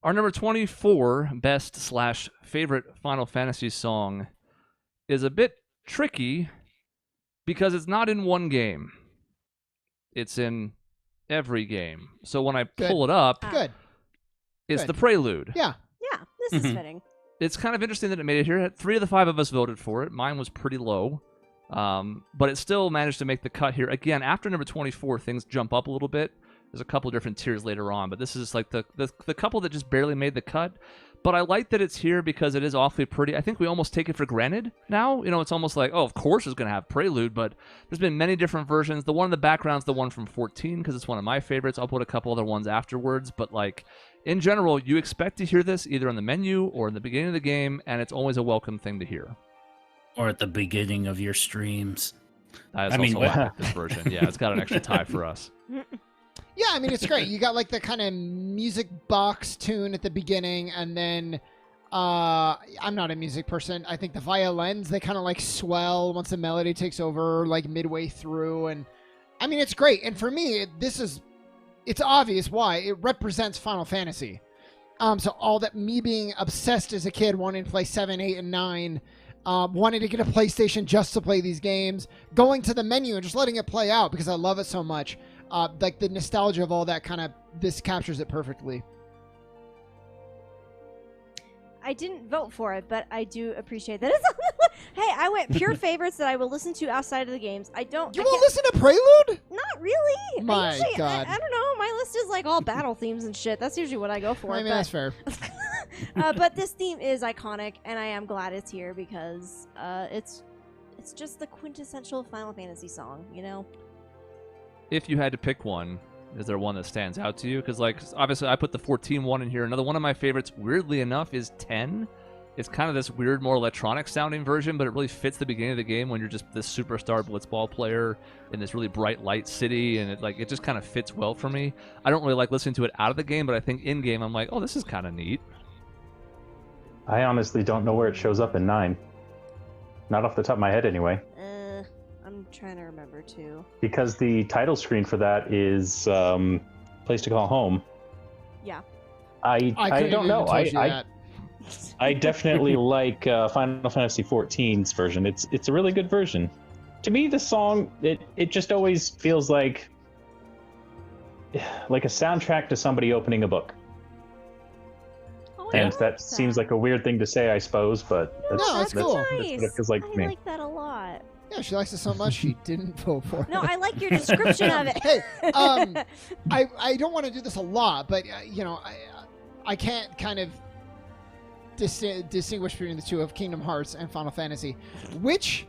Our number 24 best/favorite Final Fantasy song is a bit tricky because it's not in one game. It's in every game. So when I pull it up, it's the Prelude. Yeah, this is fitting. It's kind of interesting that it made it here. 3 of the 5 of us voted for it. Mine was pretty low. But it still managed to make the cut here. Again, after number 24, things jump up a little bit. There's a couple different tiers later on, but this is like the couple that just barely made the cut. But I like that it's here because it is awfully pretty. I think we almost take it for granted now. You know, it's almost like, oh, of course it's going to have Prelude, but there's been many different versions. The one in the background's the one from 14 because it's one of my favorites. I'll put a couple other ones afterwards, but like in general, you expect to hear this either on the menu or in the beginning of the game, and it's always a welcome thing to hear. Or at the beginning of your streams. I also like this version. Yeah, it's got an extra tie for us. Yeah, I mean, it's great. You got like the kind of music box tune at the beginning, and then I'm not a music person. I think the violins, they kind of like swell once the melody takes over, like midway through. And I mean, it's great. And for me, it's obvious why. It represents Final Fantasy. So all that, me being obsessed as a kid, wanting to play 7, 8, and 9, wanting to get a PlayStation just to play these games, going to the menu and just letting it play out because I love it so much. Like the nostalgia of all that this captures it perfectly. I didn't vote for it, but I do appreciate that. Hey, I went pure favorites that I will listen to outside of the games. You won't listen to Prelude? Not really. My God. I don't know. My list is like all battle themes and shit. That's usually what I go for. I mean, that's fair. But this theme is iconic, and I am glad it's here because it's just the quintessential Final Fantasy song, you know? If you had to pick one, is there one that stands out to you? Because, like, obviously I put the 14 one in here. Another one of my favorites, weirdly enough, is 10. It's kind of this weird, more electronic-sounding version, but it really fits the beginning of the game when you're just this superstar blitzball player in this really bright light city, and it just kind of fits well for me. I don't really like listening to it out of the game, but I think in-game I'm like, oh, this is kind of neat. I honestly don't know where it shows up in 9. Not off the top of my head, anyway. I'm trying to remember, too. Because the title screen for that is Place to Call Home. Yeah. I don't know. I definitely like Final Fantasy XIV's version. It's a really good version. To me, the song, it just always feels like a soundtrack to somebody opening a book. And that seems like a weird thing to say, I suppose, but that's cool. That's what it feels like to me. I like that a lot. Yeah, she likes it so much she didn't vote for it. No, I like your description of it. Hey, I don't want to do this a lot, but I can't kind of distinguish between the two of Kingdom Hearts and Final Fantasy. Which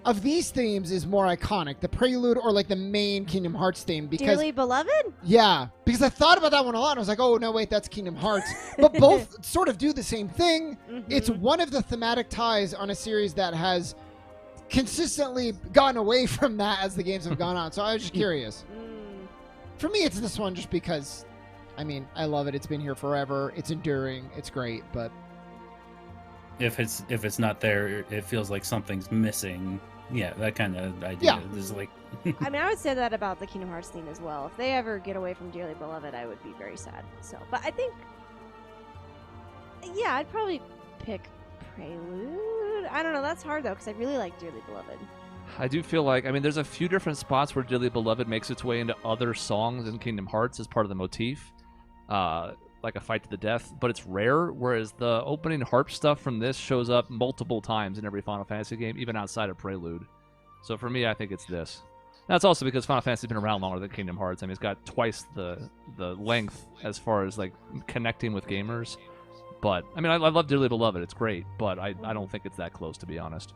of these themes is more iconic, the Prelude or like the main Kingdom Hearts theme? Because Dearly Beloved? Yeah, because I thought about that one a lot. And I was like, oh no, wait, that's Kingdom Hearts. But both sort of do the same thing. Mm-hmm. It's one of the thematic ties on a series that has consistently gone away from that as the games have gone on. So I was just curious. For me, it's this one just because, I mean, I love it. It's been here forever. It's enduring. It's great, but if it's not there, it feels like something's missing. Yeah, that kind of idea. Yeah. Is like. I mean, I would say that about the Kingdom Hearts theme as well. If they ever get away from Dearly Beloved, I would be very sad. So, but I think, yeah, I'd probably pick Prelude. I don't know. That's hard though, because I really like Dearly Beloved. I do feel like, I mean, there's a few different spots where Dearly Beloved makes its way into other songs in Kingdom Hearts as part of the motif, like a fight to the death, but it's rare, whereas the opening harp stuff from this shows up multiple times in every Final Fantasy game, even outside of Prelude. So for me, I think it's this. That's also because Final Fantasy's been around longer than Kingdom Hearts. I mean, it's got twice the length as far as like connecting with gamers. But I mean, I love Dearly Beloved. It's great, but I don't think it's that close, to be honest.